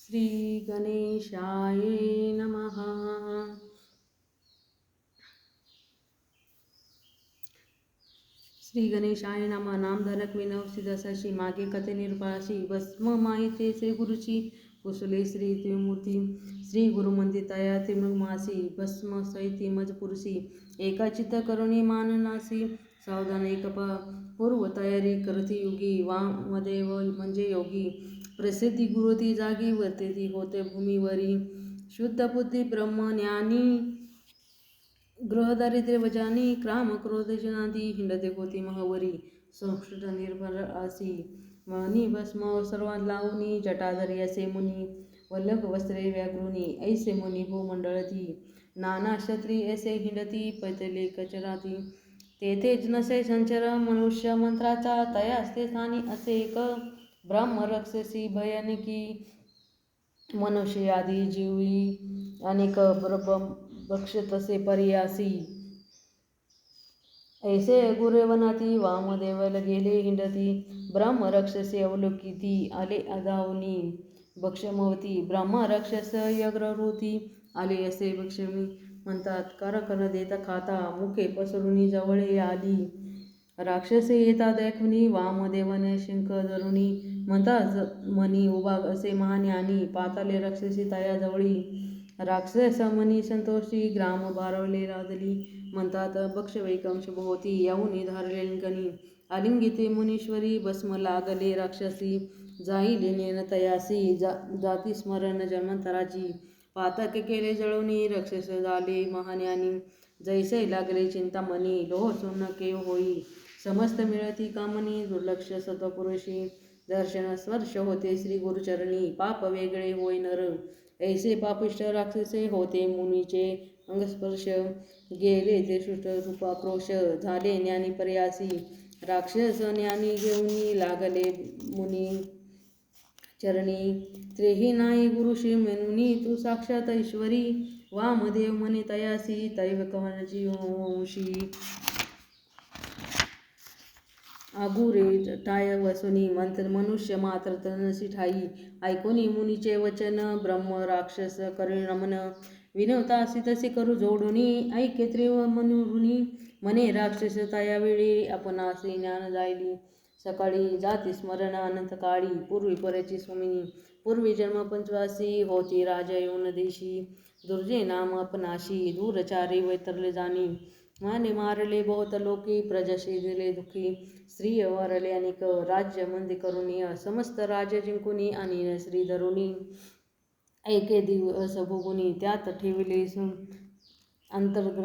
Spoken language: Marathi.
श्री गणेशाय नमः. श्री गणेशाय नमः. नामधारक विनव सिद्धसाशी मागे कथे निरपाशी भस्म माहिते श्री गुरुची कुसले श्री त्रिमूर्ती श्री गुरुमंदी तया त्रिमृगमासी भस्म सहिती मज पुरुषी एका चित्त करुणी माननासी सावधान एक पूर्व तयारी करती युगी वामदेव म्हणजे योगी प्रसिद्धी गुरुती जागी वर्तेती होते भूमीवरी शुद्ध बुद्धी ब्रह्म ज्ञानी ग्रह दारिद्र्य वजानी क्राम क्रोध जनादी हिंडते होती महवरी संस्कृत निर्भर आसी मनी भस्म सर्वात लावणी जटाधरी असे मुनी वल्लभ वस्त्रे व्यागृणी ऐसे मुनी हो मंडळती नाना क्षत्री ऐसे हिंडती पैतले कचराती तेथेच नसे संचर मनुष्य मंत्राचा तयास्ते स्थानी असे एक ब्रह्म राक्षसी भयानकी मनुष्य आदी जीवी अनेक बक्ष तसे पर्यासी ऐसे गुरेवनाती वामदेवल गेले हिंडती ब्रह्म राक्षसी अवलोकिती आले अधावनी भक्षमवती ब्रह्म राक्षस यग्रवृती आले असे भक्षमी म्हणतात कारकन देता खाता मुखे पसरुनी जवळे आली राक्षसे येता देखुनी वामदेवने शिंक धरुनी म्हणतात मनी उभा असे महाज्ञानी पाताले राक्षसी तया जवळी राक्षस मनी संतोषी ग्राम भारवले राजली म्हणतात भक्ष वैकंश भोवती याऊनी धारले लिंगणी आलिंगिते मुनीश्वरी भस्म लागले राक्षसी जाईले नेन तयासी जाती स्मरण जन्मंतराची पातक केले जळवणी राक्षस झाले महाज्ञानी जैसे लागले चिंतामणी लोह सुन्न केव होई समस्त मिळती कामनी दुर्लक्ष सत्वपुरुषी दर्शन स्पर्श होते श्री गुरुचरणी पाप वेगळे होय नर ऐसे पापिष्ट राक्षसे होते मुनीचे अंगस्पर्श गेले ते शुष्ट रूपाक्रोश झाले ज्ञानी पर्यासी राक्षस ज्ञानी घेऊनी लागले मुनी चरणी त्रेही नाही गुरुशी म्हणूनी तू साक्षात ईश्वरी वामदेव म्हणे तयासी तैव कवनची वंशी आगुरे टाय वसुनी मंत्र मनुष्य मात्र तनसी ठाई ऐकोनी मुनीचे वचन ब्रह्म राक्षस करी नमन विनवतासी तसे करू जोडुनी ऐके त्रिव मनुरुनी म्हणे राक्षस तयावेळी आपणासी ज्ञान जायली सकाळी जाती स्मरण अनंत काळी पूर्वी पराची स्वामिनी पूर्वी जन्म पंचवासी होती राजा येऊन देशी दुर्जे नाम आपणाशी दूरचारी वैतरले जाणी माने मारले बहुत लोकी प्रजाशी दिले दुखी स्त्रिय वारले अनेक राज्य मंदी करुणी समस्त राज्य जिंकुनी आणि श्री धरुणी एके दिवस भोगुनी त्यात ठेवले अंतर्ग्रह